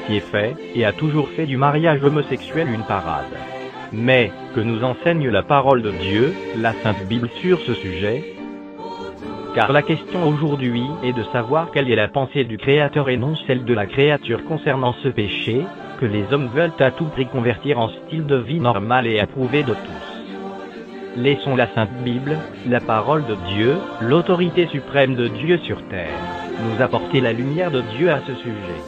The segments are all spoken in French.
ainsi fait, et a toujours fait du mariage homosexuel une parade. Mais, que nous enseigne la parole de Dieu, la Sainte Bible sur ce sujet? Car la question aujourd'hui est de savoir quelle est la pensée du Créateur et non celle de la créature concernant ce péché, que les hommes veulent à tout prix convertir en style de vie normal et approuvé de tous. Laissons la Sainte Bible, la parole de Dieu, l'autorité suprême de Dieu sur terre, nous apporter la lumière de Dieu à ce sujet.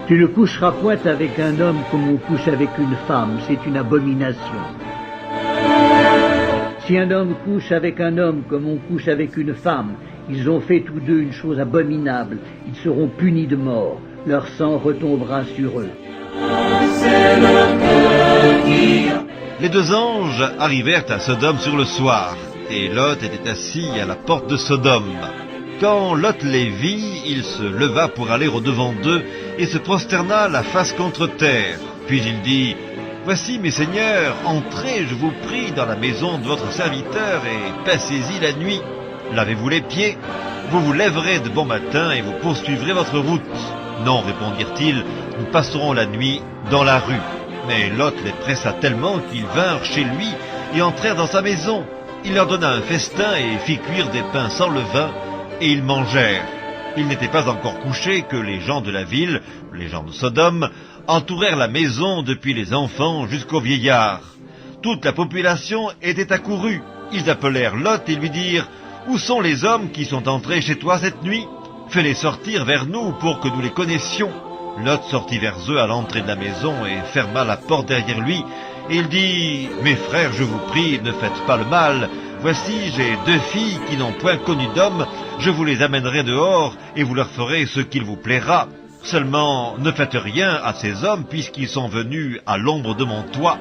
Tu ne coucheras point avec un homme comme on couche avec une femme, c'est une abomination. Si un homme couche avec un homme comme on couche avec une femme, ils ont fait tous deux une chose abominable, ils seront punis de mort, leur sang retombera sur eux. Les deux anges arrivèrent à Sodome sur le soir, et Lot était assis à la porte de Sodome. Quand Lot les vit, il se leva pour aller au-devant d'eux, et se prosterna la face contre terre. Puis il dit: « Voici, mes seigneurs, entrez, je vous prie, dans la maison de votre serviteur, et passez-y la nuit. Lavez-vous les pieds, vous vous lèverez de bon matin, et vous poursuivrez votre route. » « Non, répondirent-ils, nous passerons la nuit dans la rue. » Mais Lot les pressa tellement qu'ils vinrent chez lui et entrèrent dans sa maison. Il leur donna un festin et fit cuire des pains sans levain, et ils mangèrent. Ils n'étaient pas encore couchés que les gens de la ville, les gens de Sodome, entourèrent la maison depuis les enfants jusqu'aux vieillards. Toute la population était accourue. Ils appelèrent Lot et lui dirent: « Où sont les hommes qui sont entrés chez toi cette nuit ? Fais-les sortir vers nous pour que nous les connaissions. » Lot sortit vers eux à l'entrée de la maison et ferma la porte derrière lui. Et il dit: « Mes frères, je vous prie, ne faites pas le mal. Voici, j'ai 2 filles qui n'ont point connu d'homme. Je vous les amènerai dehors et vous leur ferez ce qu'il vous plaira. Seulement, ne faites rien à ces hommes puisqu'ils sont venus à l'ombre de mon toit. »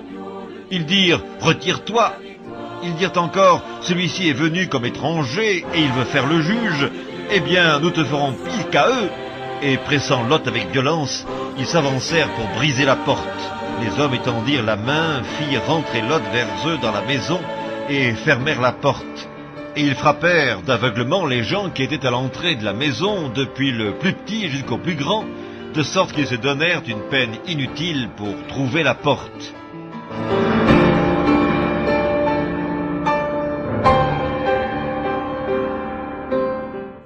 Ils dirent: « Retire-toi. » Ils dirent encore: « Celui-ci est venu comme étranger et il veut faire le juge. Eh bien, nous te ferons pire qu'à eux. » Et pressant Lot avec violence, ils s'avancèrent pour briser la porte. Les hommes étendirent la main, firent rentrer Lot vers eux dans la maison et fermèrent la porte. Et ils frappèrent d'aveuglement les gens qui étaient à l'entrée de la maison, depuis le plus petit jusqu'au plus grand, de sorte qu'ils se donnèrent une peine inutile pour trouver la porte.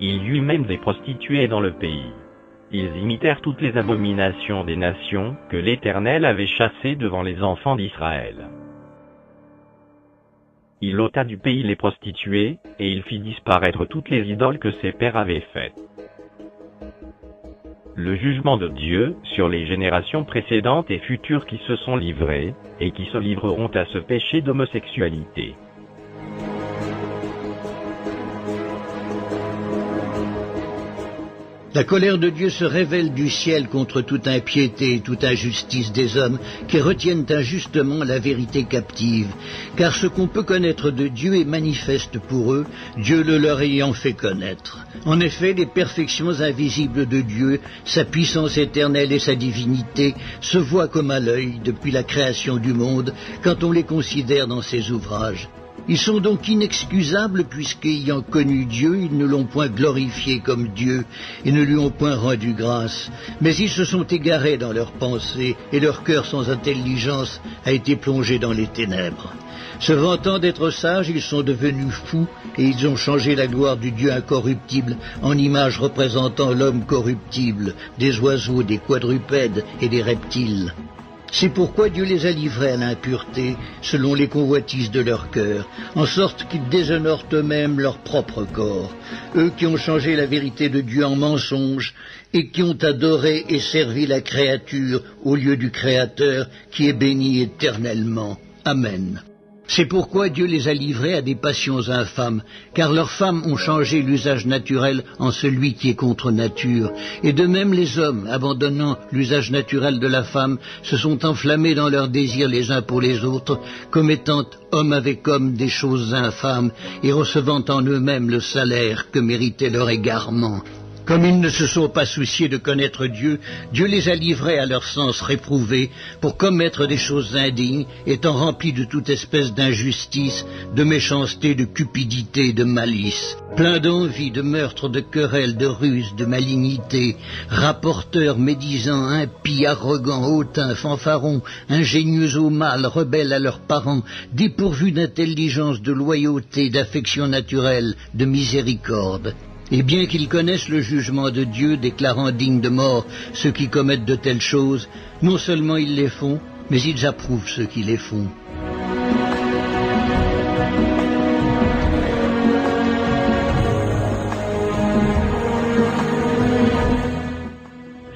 Il y eut même des prostituées dans le pays. Ils imitèrent toutes les abominations des nations que l'Éternel avait chassées devant les enfants d'Israël. Il ôta du pays les prostituées, et il fit disparaître toutes les idoles que ses pères avaient faites. Le jugement de Dieu sur les générations précédentes et futures qui se sont livrées, et qui se livreront à ce péché d'homosexualité. La colère de Dieu se révèle du ciel contre toute impiété et toute injustice des hommes qui retiennent injustement la vérité captive, car ce qu'on peut connaître de Dieu est manifeste pour eux, Dieu le leur ayant fait connaître. En effet, les perfections invisibles de Dieu, sa puissance éternelle et sa divinité, se voient comme à l'œil depuis la création du monde, quand on les considère dans ses ouvrages. Ils sont donc inexcusables puisqu'ayant connu Dieu, ils ne l'ont point glorifié comme Dieu et ne lui ont point rendu grâce. Mais ils se sont égarés dans leurs pensées et leur cœur sans intelligence a été plongé dans les ténèbres. Se vantant d'être sages, ils sont devenus fous et ils ont changé la gloire du Dieu incorruptible en image représentant l'homme corruptible, des oiseaux, des quadrupèdes et des reptiles. C'est pourquoi Dieu les a livrés à l'impureté, selon les convoitises de leur cœur, en sorte qu'ils déshonorent eux-mêmes leur propre corps, eux qui ont changé la vérité de Dieu en mensonge, et qui ont adoré et servi la créature au lieu du Créateur, qui est béni éternellement. Amen. C'est pourquoi Dieu les a livrés à des passions infâmes, car leurs femmes ont changé l'usage naturel en celui qui est contre nature. Et de même les hommes, abandonnant l'usage naturel de la femme, se sont enflammés dans leurs désirs les uns pour les autres, commettant homme avec homme des choses infâmes, et recevant en eux-mêmes le salaire que méritait leur égarement. Comme ils ne se sont pas souciés de connaître Dieu, Dieu les a livrés à leur sens réprouvé pour commettre des choses indignes, étant remplis de toute espèce d'injustice, de méchanceté, de cupidité, de malice, pleins d'envie, de meurtre, de querelles, de ruse, de malignité, rapporteurs, médisants, impies, arrogants, hautains, fanfarons, ingénieux au mal, rebelles à leurs parents, dépourvus d'intelligence, de loyauté, d'affection naturelle, de miséricorde. Et bien qu'ils connaissent le jugement de Dieu, déclarant dignes de mort ceux qui commettent de telles choses, non seulement ils les font, mais ils approuvent ceux qui les font.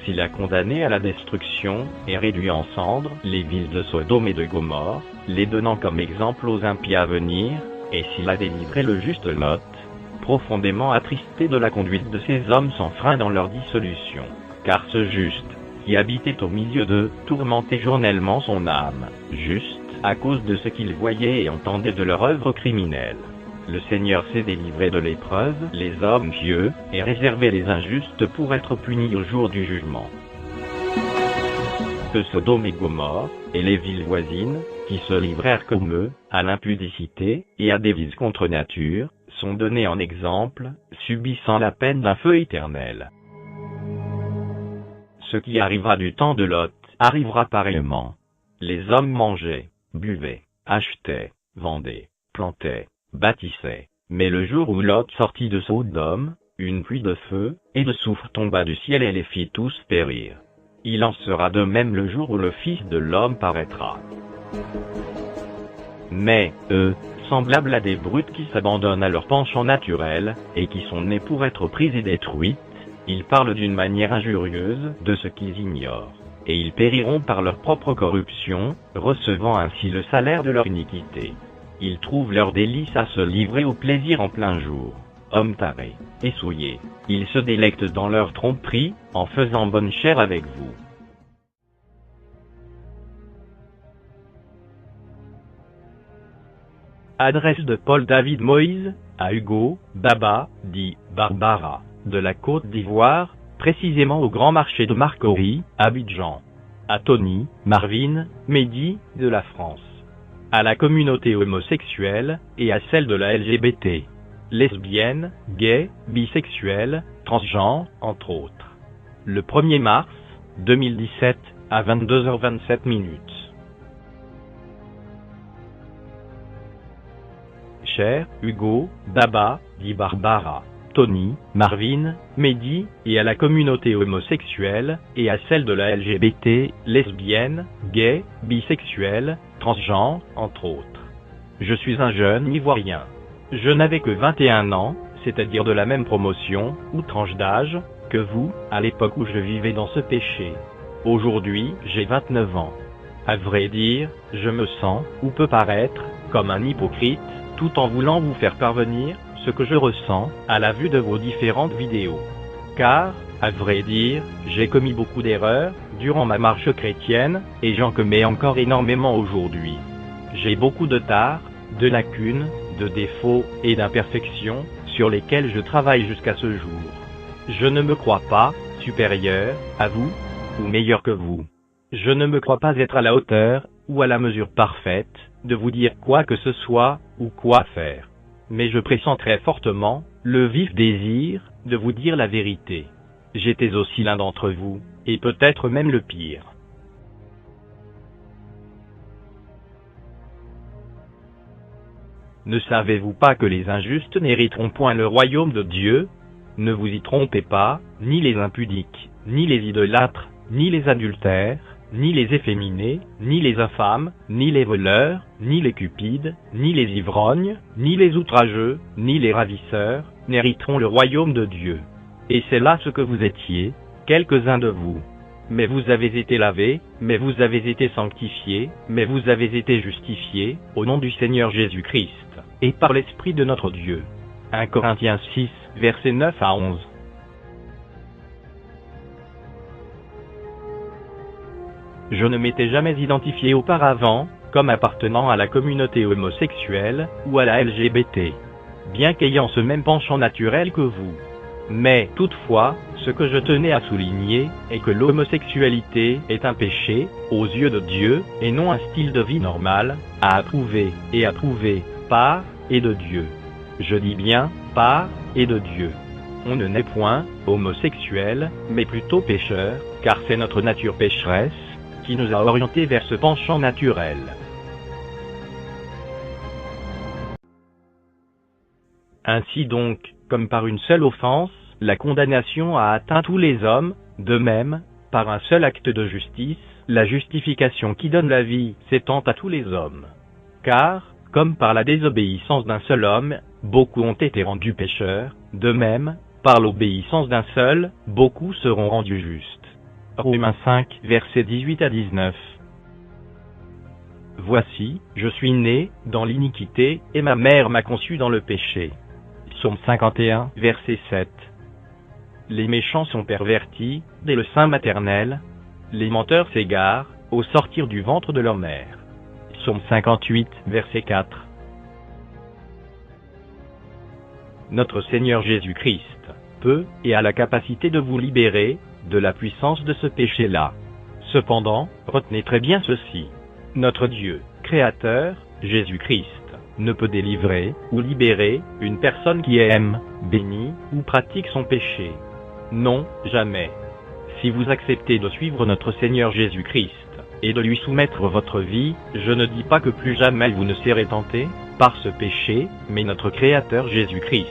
S'il a condamné à la destruction et réduit en cendres les villes de Sodome et de Gomorrhe, les donnant comme exemple aux impies à venir, et s'il a délivré le juste Lot, profondément attristé de la conduite de ces hommes sans frein dans leur dissolution, car ce juste, qui habitait au milieu d'eux, tourmentait journellement son âme, juste à cause de ce qu'il voyait et entendait de leur œuvre criminelle. Le Seigneur s'est délivré de l'épreuve, les hommes pieux, et réservé les injustes pour être punis au jour du jugement. Que Sodome et Gomorrhe, et les villes voisines, qui se livrèrent comme eux, à l'impudicité, et à des vices contre nature, sont donnés en exemple, subissant la peine d'un feu éternel. Ce qui arriva du temps de Lot, arrivera pareillement. Les hommes mangeaient, buvaient, achetaient, vendaient, plantaient, bâtissaient. Mais le jour où Lot sortit de Sodome, une pluie de feu et de soufre tomba du ciel et les fit tous périr. Il en sera de même le jour où le Fils de l'homme paraîtra. Mais, eux, semblables à des brutes qui s'abandonnent à leur penchant naturel, et qui sont nés pour être prises et détruites, ils parlent d'une manière injurieuse de ce qu'ils ignorent, et ils périront par leur propre corruption, recevant ainsi le salaire de leur iniquité. Ils trouvent leur délice à se livrer au plaisir en plein jour. Hommes tarés et souillés, ils se délectent dans leur tromperie, en faisant bonne chère avec vous. Adresse de Paul David Moïse, à Hugo, Baba, dit Barbara, de la Côte d'Ivoire, précisément au Grand Marché de Marcory, Abidjan. À Tony, Marvin, Mehdi, de la France. À la communauté homosexuelle, et à celle de la LGBT. Lesbiennes, gays, bisexuels, transgenres, entre autres. Le 1er mars 2017, à 22h27. Cher Hugo, Baba, dit Barbara, Tony, Marvin, Mehdi, et à la communauté homosexuelle, et à celle de la LGBT, lesbiennes, gays, bisexuels, transgenres, entre autres. Je suis un jeune Ivoirien. Je n'avais que 21 ans, c'est-à-dire de la même promotion, ou tranche d'âge, que vous, à l'époque où je vivais dans ce péché. Aujourd'hui, j'ai 29 ans. À vrai dire, je me sens, ou peux paraître, comme un hypocrite, tout en voulant vous faire parvenir ce que je ressens à la vue de vos différentes vidéos. Car, à vrai dire, j'ai commis beaucoup d'erreurs durant ma marche chrétienne, et j'en commets encore énormément aujourd'hui. J'ai beaucoup de tares, de lacunes, de défauts et d'imperfections sur lesquels je travaille jusqu'à ce jour. Je ne me crois pas supérieur à vous ou meilleur que vous. Je ne me crois pas être à la hauteur ou à la mesure parfaite de vous dire quoi que ce soit ou quoi faire. Mais je pressens très fortement le vif désir de vous dire la vérité. J'étais aussi l'un d'entre vous, et peut-être même le pire. Ne savez-vous pas que les injustes n'hériteront point le royaume de Dieu? Ne vous y trompez pas, ni les impudiques, ni les idolâtres, ni les adultères, ni les efféminés, ni les infâmes, ni les voleurs, ni les cupides, ni les ivrognes, ni les outrageux, ni les ravisseurs, n'hériteront le royaume de Dieu. Et c'est là ce que vous étiez, quelques-uns de vous. Mais vous avez été lavés, mais vous avez été sanctifiés, mais vous avez été justifiés, au nom du Seigneur Jésus-Christ, et par l'Esprit de notre Dieu. 1 Corinthiens 6, versets 9 à 11. Je ne m'étais jamais identifié auparavant, comme appartenant à la communauté homosexuelle, ou à la LGBT. Bien qu'ayant ce même penchant naturel que vous. Mais, toutefois, ce que je tenais à souligner est que l'homosexualité est un péché, aux yeux de Dieu, et non un style de vie normal, à approuver par et de Dieu. Je dis bien, par et de Dieu. On ne naît point homosexuel, mais plutôt pécheur, car c'est notre nature pécheresse qui nous a orientés vers ce penchant naturel. Ainsi donc, comme par une seule offense, la condamnation a atteint tous les hommes, de même, par un seul acte de justice, la justification qui donne la vie s'étend à tous les hommes. Car, comme par la désobéissance d'un seul homme, beaucoup ont été rendus pécheurs, de même, par l'obéissance d'un seul, beaucoup seront rendus justes. Romains 5, versets 18 à 19. Voici, je suis né dans l'iniquité, et ma mère m'a conçu dans le péché. Psaume 51, verset 7. Les méchants sont pervertis, dès le sein maternel. Les menteurs s'égarent, au sortir du ventre de leur mère. Psaume 58, verset 4. Notre Seigneur Jésus-Christ peut et a la capacité de vous libérer de la puissance de ce péché-là. Cependant, retenez très bien ceci. Notre Dieu, Créateur, Jésus-Christ, ne peut délivrer ou libérer une personne qui aime, bénit ou pratique son péché. Non, jamais. Si vous acceptez de suivre notre Seigneur Jésus-Christ et de lui soumettre votre vie, je ne dis pas que plus jamais vous ne serez tenté par ce péché, mais notre Créateur Jésus-Christ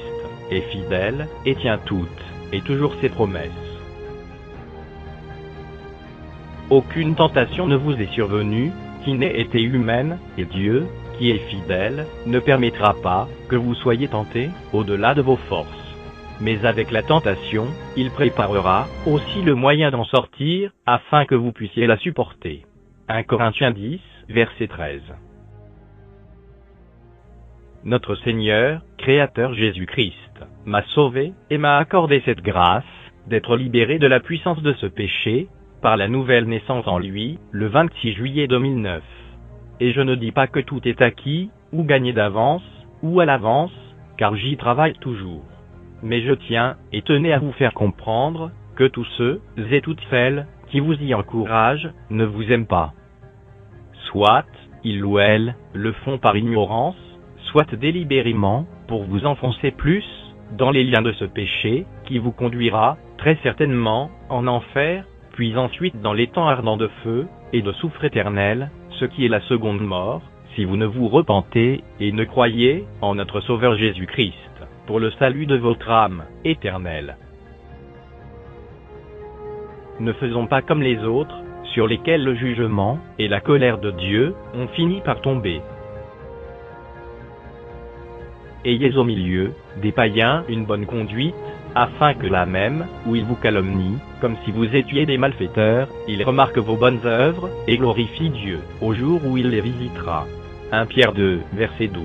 est fidèle et tient toutes et toujours ses promesses. Aucune tentation ne vous est survenue qui n'ait été humaine, et Dieu, qui est fidèle, ne permettra pas que vous soyez tentés au-delà de vos forces. Mais avec la tentation, il préparera aussi le moyen d'en sortir, afin que vous puissiez la supporter. 1 Corinthiens 10, verset 13. Notre Seigneur, Créateur Jésus-Christ, m'a sauvé et m'a accordé cette grâce d'être libéré de la puissance de ce péché, par la nouvelle naissance en lui, le 26 juillet 2009. Et je ne dis pas que tout est acquis, ou gagné d'avance, ou à l'avance, car j'y travaille toujours. Mais je tiens et tenais à vous faire comprendre que tous ceux et toutes celles qui vous y encouragent ne vous aiment pas. Soit, ils ou elles le font par ignorance, soit délibérément, pour vous enfoncer plus dans les liens de ce péché, qui vous conduira, très certainement, en enfer, puis ensuite dans les temps ardents de feu et de soufre éternel, ce qui est la seconde mort, si vous ne vous repentez et ne croyez en notre Sauveur Jésus-Christ, pour le salut de votre âme éternelle. Ne faisons pas comme les autres, sur lesquels le jugement et la colère de Dieu ont fini par tomber. Ayez au milieu des païens une bonne conduite, afin que là même, où ils vous calomnient, comme si vous étiez des malfaiteurs, ils remarquent vos bonnes œuvres, et glorifient Dieu, au jour où il les visitera. 1 Pierre 2, verset 12.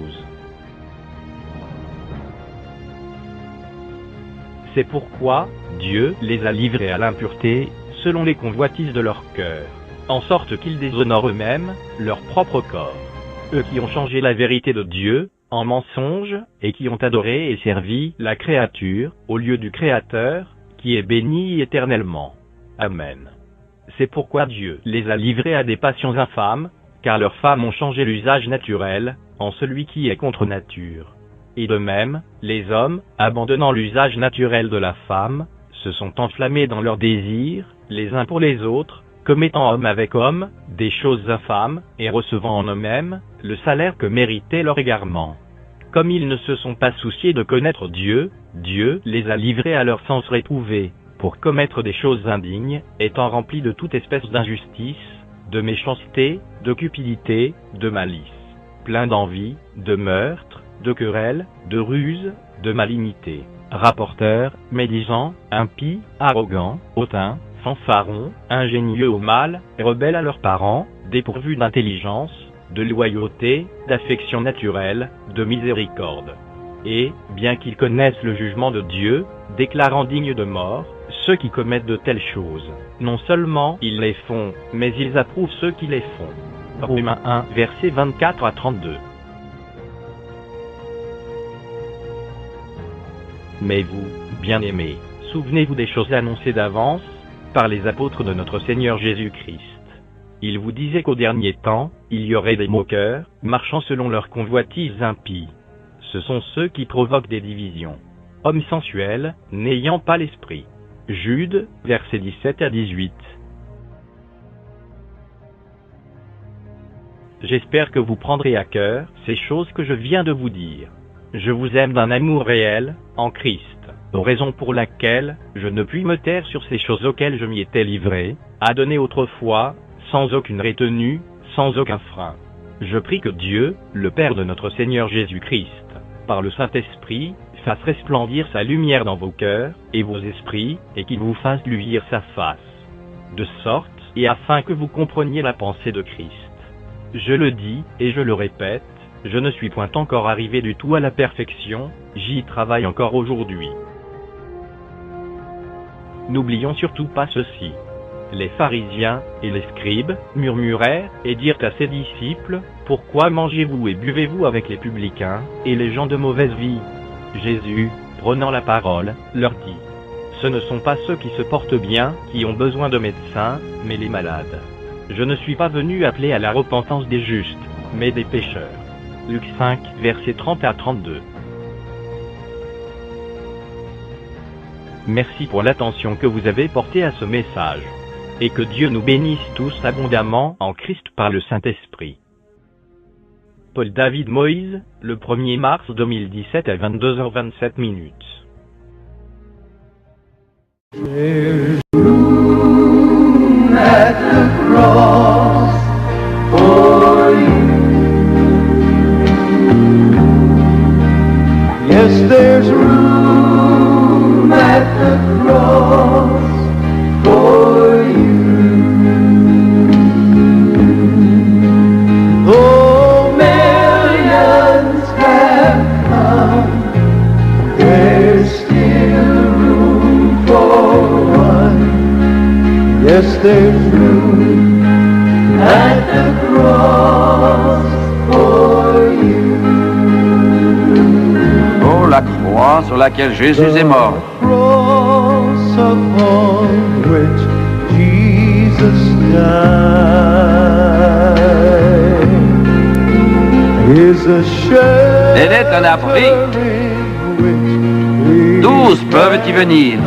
C'est pourquoi Dieu les a livrés à l'impureté, selon les convoitises de leur cœur, en sorte qu'ils déshonorent eux-mêmes leur propre corps. Eux qui ont changé la vérité de Dieu en mensonge, et qui ont adoré et servi la créature, au lieu du Créateur, qui est béni éternellement. Amen. C'est pourquoi Dieu les a livrés à des passions infâmes, car leurs femmes ont changé l'usage naturel, en celui qui est contre nature. Et de même, les hommes, abandonnant l'usage naturel de la femme, se sont enflammés dans leurs désirs, les uns pour les autres, commettant homme avec homme, des choses infâmes, et recevant en eux-mêmes, le salaire que méritait leur égarement. Comme ils ne se sont pas souciés de connaître Dieu, Dieu les a livrés à leur sens réprouvé, pour commettre des choses indignes, étant remplis de toute espèce d'injustice, de méchanceté, de cupidité, de malice, pleins d'envie, de meurtre, de querelles, de ruse, de malignité, rapporteurs, médisants, impies, arrogants, hautains, fanfarons, ingénieux au mal, rebelles à leurs parents, dépourvus d'intelligence, de loyauté, d'affection naturelle, de miséricorde. Et, bien qu'ils connaissent le jugement de Dieu, déclarant dignes de mort, ceux qui commettent de telles choses, non seulement ils les font, mais ils approuvent ceux qui les font. Romains 1, versets 24 à 32. Mais vous, bien-aimés, souvenez-vous des choses annoncées d'avance par les apôtres de notre Seigneur Jésus-Christ. Ils vous disaient qu'au dernier temps, il y aurait des moqueurs, marchant selon leurs convoitises impies. Ce sont ceux qui provoquent des divisions. Hommes sensuels, n'ayant pas l'esprit. Jude, versets 17 à 18. J'espère que vous prendrez à cœur ces choses que je viens de vous dire. Je vous aime d'un amour réel, en Christ, raison pour laquelle je ne puis me taire sur ces choses auxquelles je m'y étais livré, à donner autrefois, sans aucune retenue, sans aucun frein. Je prie que Dieu, le Père de notre Seigneur Jésus-Christ, par le Saint-Esprit, fasse resplendir sa lumière dans vos cœurs et vos esprits, et qu'il vous fasse luire sa face. De sorte, et afin que vous compreniez la pensée de Christ. Je le dis, et je le répète, je ne suis point encore arrivé du tout à la perfection, j'y travaille encore aujourd'hui. N'oublions surtout pas ceci. Les pharisiens et les scribes murmurèrent et dirent à ses disciples, « Pourquoi mangez-vous et buvez-vous avec les publicains et les gens de mauvaise vie ?» Jésus, prenant la parole, leur dit, « Ce ne sont pas ceux qui se portent bien qui ont besoin de médecins, mais les malades. Je ne suis pas venu appeler à la repentance des justes, mais des pécheurs. » Luc 5, versets 30 à 32. Merci pour l'attention que vous avez portée à ce message. Et que Dieu nous bénisse tous abondamment en Christ par le Saint-Esprit. Paul David Moïse, le 1er mars 2017 à 22h27. There's room at the cross for you. Yes, there's room at the cross for you. Though millions have come, there's still room for one. Yes, there's room at the cross for you. Oh, la croix sur laquelle Jésus est mort. The cross upon which Jesus died is a Elle est un abri. shelter in which 12 peuvent y venir.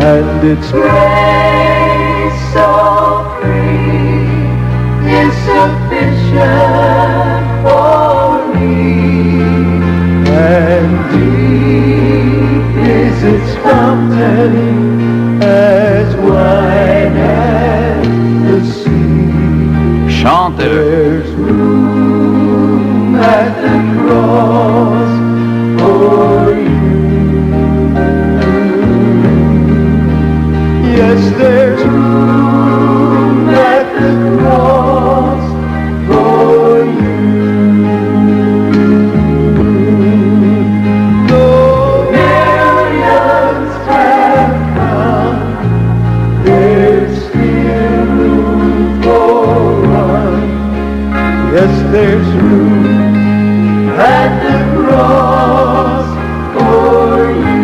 And its grace so free is sufficient for me, and deep is its fountain as wide as the sea. Chante-le. There's room at the cross for you. Yes, there's room at the cross for you. Though millions have come, there's still room for one. Yes, there's room at the cross for you.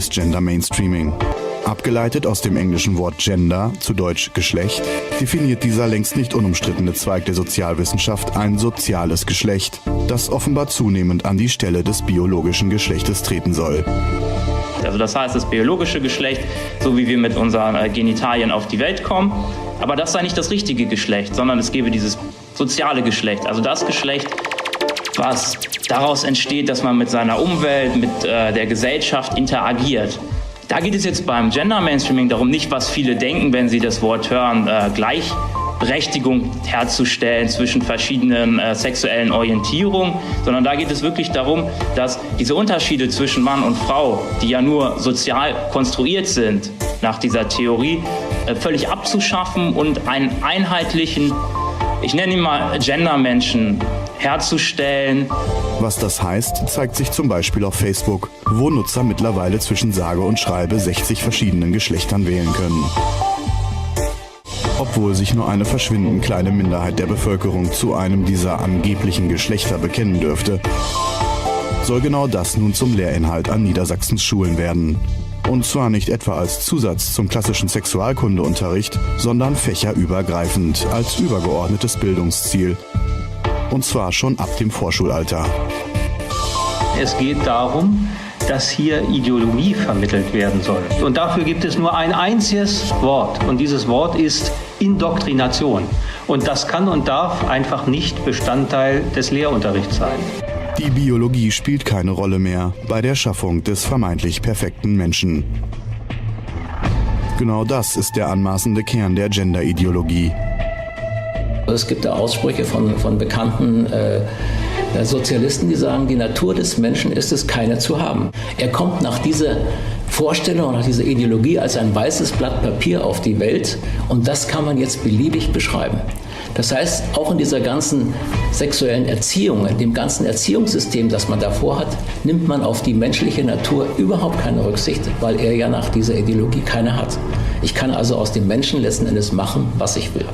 des Gender Mainstreaming. Abgeleitet aus dem englischen Wort Gender, zu Deutsch Geschlecht, definiert dieser längst nicht unumstrittene Zweig der Sozialwissenschaft ein soziales Geschlecht, das offenbar zunehmend an die Stelle des biologischen Geschlechtes treten soll. Also das heißt, das biologische Geschlecht, so wie wir mit unseren Genitalien auf die Welt kommen, aber das sei nicht das richtige Geschlecht, sondern es gäbe dieses soziale Geschlecht, also das Geschlecht, was daraus entsteht, dass man mit seiner Umwelt, mit der Gesellschaft interagiert. Da geht es jetzt beim Gender Mainstreaming darum, nicht was viele denken, wenn sie das Wort hören, Gleichberechtigung herzustellen zwischen verschiedenen sexuellen Orientierungen, sondern da geht es wirklich darum, dass diese Unterschiede zwischen Mann und Frau, die ja nur sozial konstruiert sind, nach dieser Theorie, völlig abzuschaffen und einen einheitlichen, ich nenne ihn mal Gender-Menschen, herzustellen. Was das heißt, zeigt sich zum Beispiel auf Facebook, wo Nutzer mittlerweile zwischen sage und schreibe 60 verschiedenen Geschlechtern wählen können. Obwohl sich nur eine verschwindend kleine Minderheit der Bevölkerung zu einem dieser angeblichen Geschlechter bekennen dürfte, soll genau das nun zum Lehrinhalt an Niedersachsens Schulen werden. Und zwar nicht etwa als Zusatz zum klassischen Sexualkundeunterricht, sondern fächerübergreifend als übergeordnetes Bildungsziel. Und zwar schon ab dem Vorschulalter. Es geht darum, dass hier Ideologie vermittelt werden soll. Und dafür gibt es nur ein einziges Wort. Und dieses Wort ist Indoktrination. Und das kann und darf einfach nicht Bestandteil des Lehrunterrichts sein. Die Biologie spielt keine Rolle mehr bei der Schaffung des vermeintlich perfekten Menschen. Genau das ist der anmaßende Kern der Gender-Ideologie. Es gibt da Aussprüche von bekannten Sozialisten, die sagen, die Natur des Menschen ist es, keine zu haben. Er kommt nach dieser Vorstellung, nach dieser Ideologie als ein weißes Blatt Papier auf die Welt und das kann man jetzt beliebig beschreiben. Das heißt, auch in dieser ganzen sexuellen Erziehung, in dem ganzen Erziehungssystem, das man davor hat, nimmt man auf die menschliche Natur überhaupt keine Rücksicht, weil er ja nach dieser Ideologie keine hat. Ich kann also aus dem Menschen letzten Endes machen, was ich will.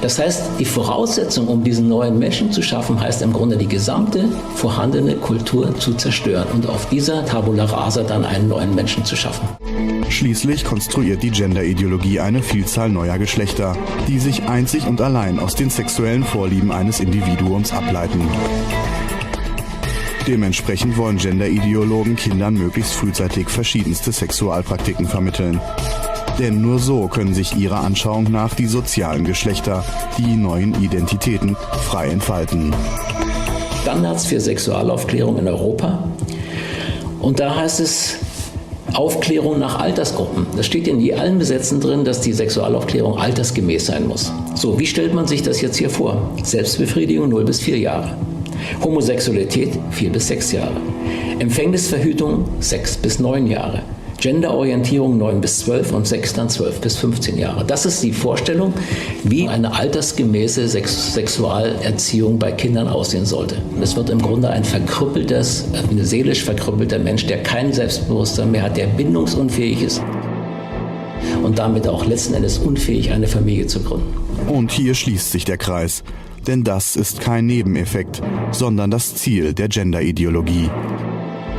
Das heißt, die Voraussetzung, um diesen neuen Menschen zu schaffen, heißt im Grunde die gesamte vorhandene Kultur zu zerstören und auf dieser Tabula rasa dann einen neuen Menschen zu schaffen. Schließlich konstruiert die Gender-Ideologie eine Vielzahl neuer Geschlechter, die sich einzig und allein aus den sexuellen Vorlieben eines Individuums ableiten. Dementsprechend wollen Gender-Ideologen Kindern möglichst frühzeitig verschiedenste Sexualpraktiken vermitteln. Denn nur so können sich ihrer Anschauung nach die sozialen Geschlechter, die neuen Identitäten, frei entfalten. Standards für Sexualaufklärung in Europa. Und da heißt es Aufklärung nach Altersgruppen. Das steht in allen Gesetzen drin, dass die Sexualaufklärung altersgemäß sein muss. So, wie stellt man sich das jetzt hier vor? Selbstbefriedigung 0 bis 4 Jahre. Homosexualität 4 bis 6 Jahre. Empfängnisverhütung 6 bis 9 Jahre. Genderorientierung 9 bis 12 und Sex dann 12 bis 15 Jahre. Das ist die Vorstellung, wie eine altersgemäße Sexualerziehung bei Kindern aussehen sollte. Es wird im Grunde ein seelisch verkrüppelter Mensch, der kein Selbstbewusstsein mehr hat, der bindungsunfähig ist und damit auch letzten Endes unfähig, eine Familie zu gründen. Und hier schließt sich der Kreis. Denn das ist kein Nebeneffekt, sondern das Ziel der Gender-Ideologie.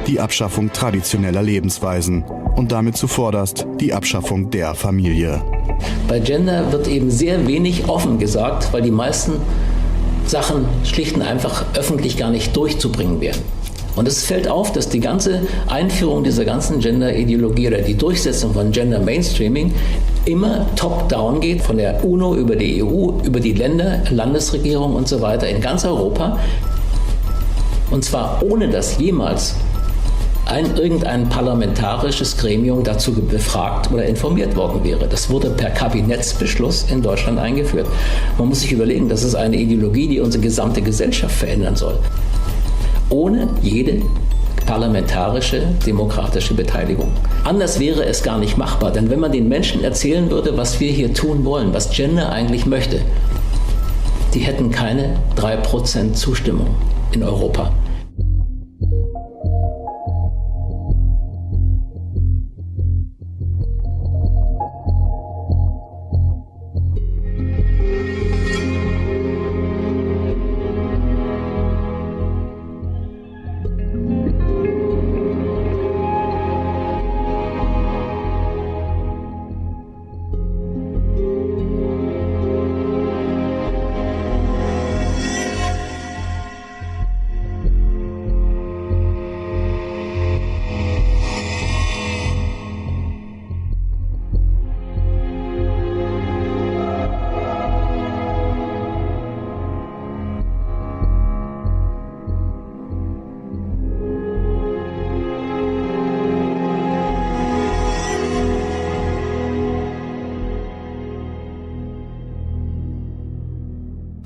Die Abschaffung traditioneller Lebensweisen und damit zuvorderst die Abschaffung der Familie. Bei Gender wird eben sehr wenig offen gesagt, weil die meisten Sachen schlicht und einfach öffentlich gar nicht durchzubringen wären. Und es fällt auf, dass die ganze Einführung dieser ganzen Gender-Ideologie oder die Durchsetzung von Gender-Mainstreaming immer top-down geht, von der UNO über die EU, über die Länder, Landesregierung und so weiter in ganz Europa. Und zwar ohne dass jemals irgendein parlamentarisches Gremium dazu befragt oder informiert worden wäre. Das wurde per Kabinettsbeschluss in Deutschland eingeführt. Man muss sich überlegen, das ist eine Ideologie, die unsere gesamte Gesellschaft verändern soll. Ohne jede parlamentarische, demokratische Beteiligung. Anders wäre es gar nicht machbar, denn wenn man den Menschen erzählen würde, was wir hier tun wollen, was Gender eigentlich möchte, die hätten keine 3% Zustimmung in Europa.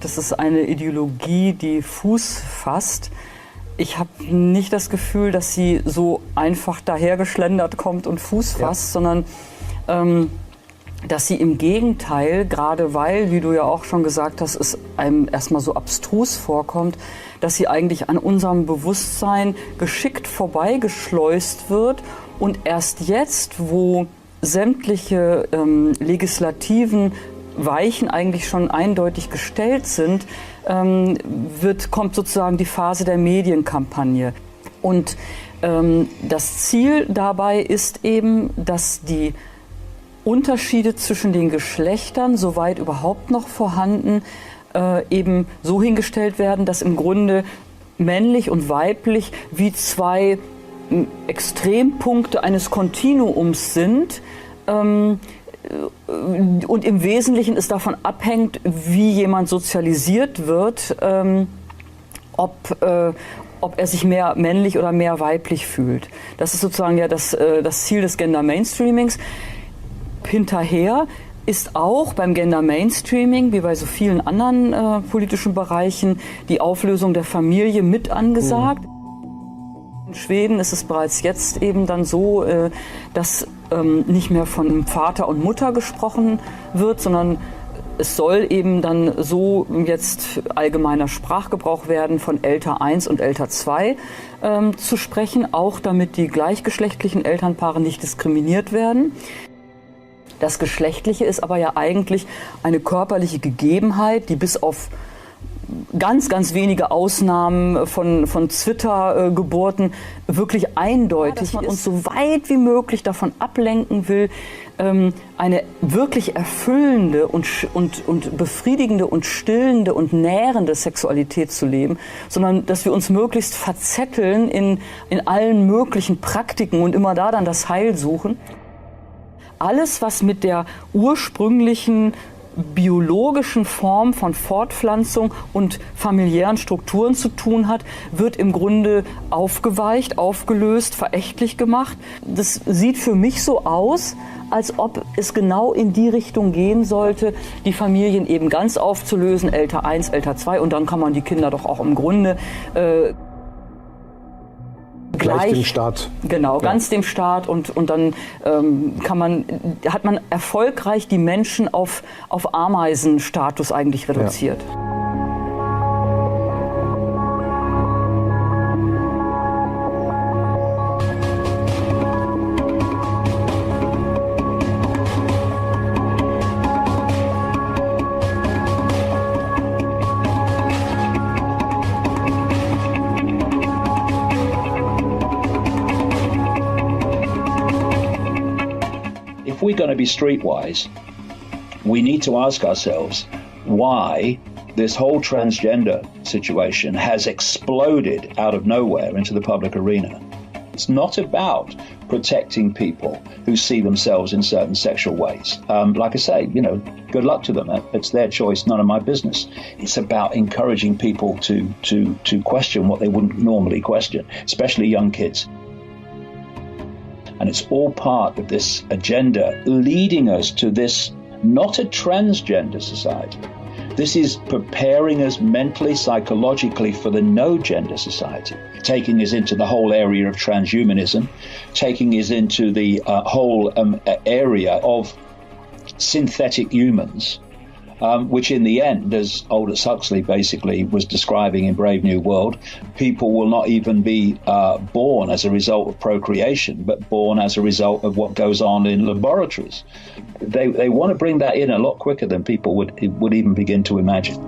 Das ist eine Ideologie, die Fuß fasst. Ich habe nicht das Gefühl, dass sie so einfach dahergeschlendert kommt und Fuß fasst, sondern dass sie im Gegenteil, gerade weil, wie du ja auch schon gesagt hast, es einem erstmal so abstrus vorkommt, dass sie eigentlich an unserem Bewusstsein geschickt vorbeigeschleust wird und erst jetzt, wo sämtliche legislativen Weichen eigentlich schon eindeutig gestellt sind, kommt sozusagen die Phase der Medienkampagne. Und das Ziel dabei ist eben, dass die Unterschiede zwischen den Geschlechtern, soweit überhaupt noch vorhanden, eben so hingestellt werden, dass im Grunde männlich und weiblich wie zwei Extrempunkte eines Kontinuums sind, und im Wesentlichen es davon abhängt, wie jemand sozialisiert wird, ob er sich mehr männlich oder mehr weiblich fühlt. Das ist sozusagen ja das Ziel des Gender-Mainstreamings. Hinterher ist auch beim Gender-Mainstreaming, wie bei so vielen anderen politischen Bereichen, die Auflösung der Familie mit angesagt. In Schweden ist es bereits jetzt eben dann so, dass nicht mehr von Vater und Mutter gesprochen wird, sondern Es soll eben dann so jetzt allgemeiner Sprachgebrauch werden, von älter 1 und älter 2 zu sprechen, auch damit die gleichgeschlechtlichen Elternpaare nicht diskriminiert werden. Das Geschlechtliche ist aber ja eigentlich eine körperliche Gegebenheit, die bis auf ganz, ganz wenige Ausnahmen von Zwittergeburten wirklich eindeutig ist, dass man uns so weit wie möglich davon ablenken will, eine wirklich erfüllende und befriedigende und stillende und nährende Sexualität zu leben, sondern dass wir uns möglichst verzetteln in allen möglichen Praktiken und immer da dann das Heil suchen. Alles, was mit der ursprünglichen biologischen Form von Fortpflanzung und familiären Strukturen zu tun hat, wird im Grunde aufgeweicht, aufgelöst, verächtlich gemacht. Das sieht für mich so aus, als ob es genau in die Richtung gehen sollte, die Familien eben ganz aufzulösen, älter 1, älter 2, und dann kann man die Kinder doch auch im Grunde gleich dem Staat. Genau, ganz dem Staat, und dann hat man erfolgreich die Menschen auf Ameisenstatus eigentlich reduziert. Ja. If we're going to be streetwise, we need to ask ourselves why this whole transgender situation has exploded out of nowhere into the public arena. It's not about protecting people who see themselves in certain sexual ways. Like I say, good luck to them. It's their choice, none of my business. It's about encouraging people to question what they wouldn't normally question, especially young kids. And it's all part of this agenda leading us to this, not a transgender society. This is preparing us mentally, psychologically for the no-gender society, taking us into the whole area of transhumanism, taking us into the whole area of synthetic humans, which in the end, as Aldous Huxley basically was describing in Brave New World, people will not even be born as a result of procreation, but born as a result of what goes on in laboratories. They want to bring that in a lot quicker than people would even begin to imagine.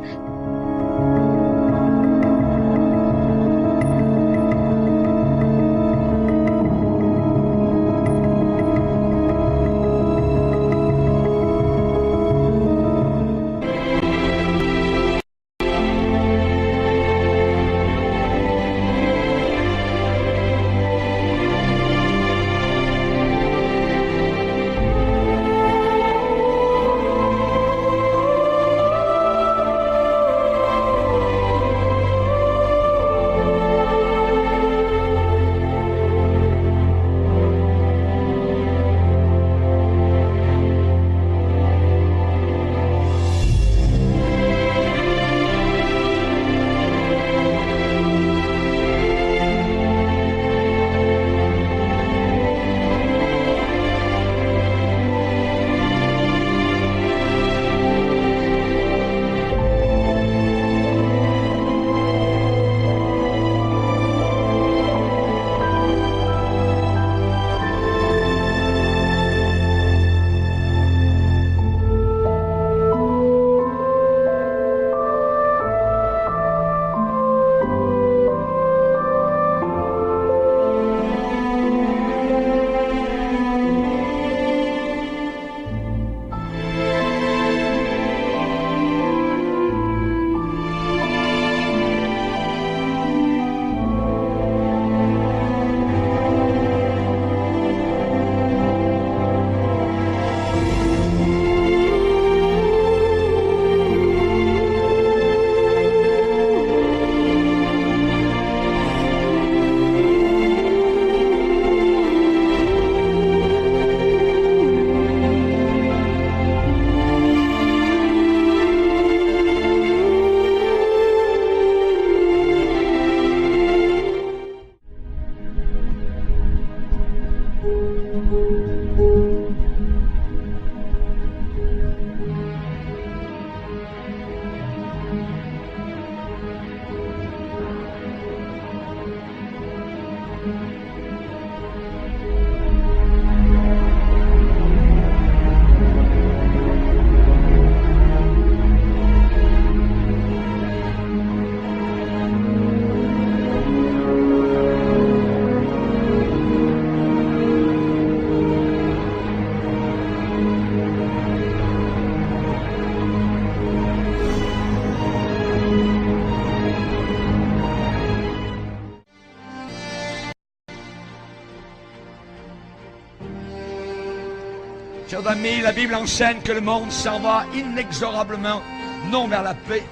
Chers amis, la Bible enseigne que le monde s'en va inexorablement, non vers la paix,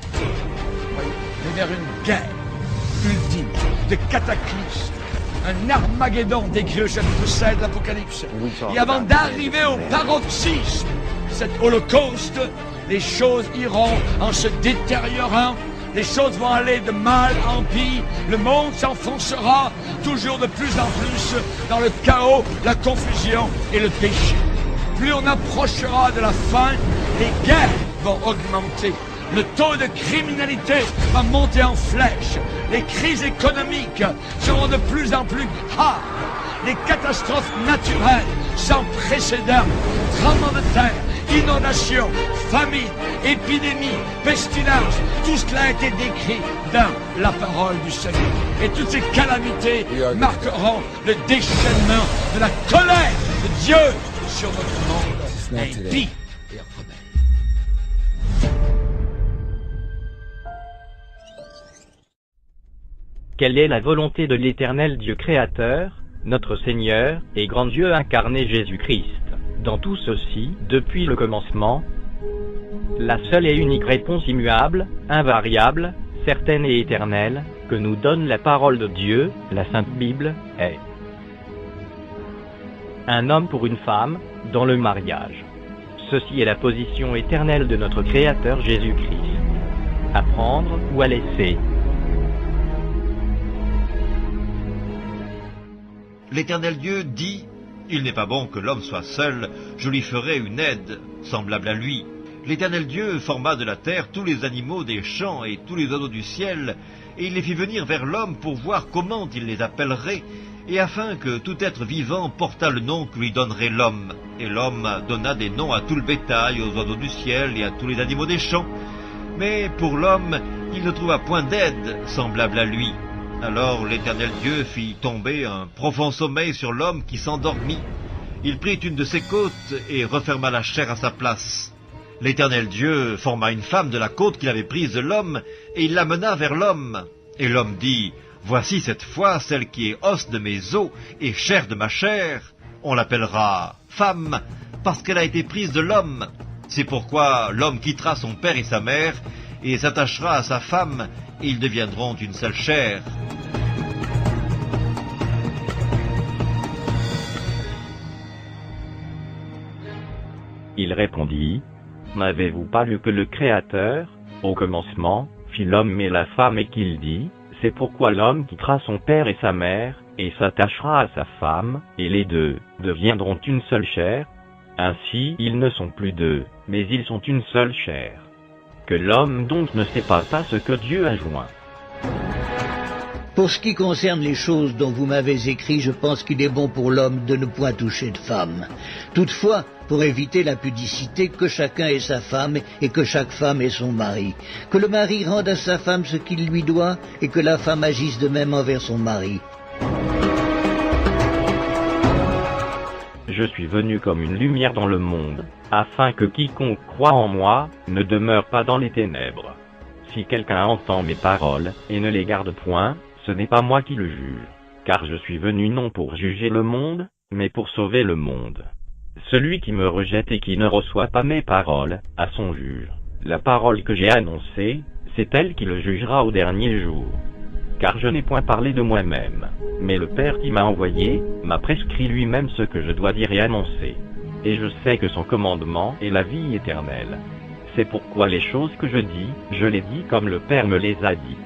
mais vers une guerre ultime, de cataclysme, un Armageddon décrit au chapitre 16 de l'Apocalypse. Et avant d'arriver au paroxysme, cet holocauste, les choses iront en se détériorant, les choses vont aller de mal en pis, le monde s'enfoncera toujours de plus en plus dans le chaos, la confusion et le péché. Plus on approchera de la fin, les guerres vont augmenter. Le taux de criminalité va monter en flèche. Les crises économiques seront de plus en plus graves. Les catastrophes naturelles sans précédent, tremblements de terre, inondations, famine, épidémie, pestilence, tout cela a été décrit dans la parole du Seigneur. Et toutes ces calamités marqueront le déchaînement de la colère de Dieu sur notre monde impie et rebelle. Quelle est la volonté de l'Éternel Dieu créateur, notre Seigneur et grand Dieu incarné Jésus-Christ? Dans tout ceci, depuis le commencement, la seule et unique réponse immuable, invariable, certaine et éternelle, que nous donne la parole de Dieu, la Sainte Bible, est un homme pour une femme, dans le mariage. Ceci est la position éternelle de notre Créateur Jésus-Christ. À prendre ou à laisser. L'Éternel Dieu dit, « Il n'est pas bon que l'homme soit seul, je lui ferai une aide, semblable à lui. » L'Éternel Dieu forma de la terre tous les animaux des champs et tous les oiseaux du ciel, et il les fit venir vers l'homme pour voir comment il les appellerait, et afin que tout être vivant portât le nom que lui donnerait l'homme. Et l'homme donna des noms à tout le bétail, aux oiseaux du ciel et à tous les animaux des champs. Mais pour l'homme, il ne trouva point d'aide semblable à lui. Alors l'Éternel Dieu fit tomber un profond sommeil sur l'homme qui s'endormit. Il prit une de ses côtes et referma la chair à sa place. L'Éternel Dieu forma une femme de la côte qu'il avait prise de l'homme, et il l'amena vers l'homme. Et l'homme dit, « Voici cette fois celle qui est os de mes os et chair de ma chair. On l'appellera femme, parce qu'elle a été prise de l'homme. C'est pourquoi l'homme quittera son père et sa mère, et s'attachera à sa femme, et ils deviendront une seule chair. » Il répondit, « N'avez-vous pas lu que le Créateur, au commencement, fit l'homme et la femme et qu'il dit, c'est pourquoi l'homme quittera son père et sa mère, et s'attachera à sa femme, et les deux deviendront une seule chair. Ainsi ils ne sont plus deux, mais ils sont une seule chair. Que l'homme donc ne sépare pas ce que Dieu a joint. » Pour ce qui concerne les choses dont vous m'avez écrit, je pense qu'il est bon pour l'homme de ne point toucher de femme. Toutefois, pour éviter la pudicité, que chacun ait sa femme et que chaque femme ait son mari. Que le mari rende à sa femme ce qu'il lui doit et que la femme agisse de même envers son mari. Je suis venu comme une lumière dans le monde, afin que quiconque croit en moi ne demeure pas dans les ténèbres. Si quelqu'un entend mes paroles et ne les garde point, ce n'est pas moi qui le juge, car je suis venu non pour juger le monde, mais pour sauver le monde. Celui qui me rejette et qui ne reçoit pas mes paroles a son juge. La parole que j'ai annoncée, c'est elle qui le jugera au dernier jour. Car je n'ai point parlé de moi-même, mais le Père qui m'a envoyé m'a prescrit lui-même ce que je dois dire et annoncer. Et je sais que son commandement est la vie éternelle. C'est pourquoi les choses que je dis, je les dis comme le Père me les a dit.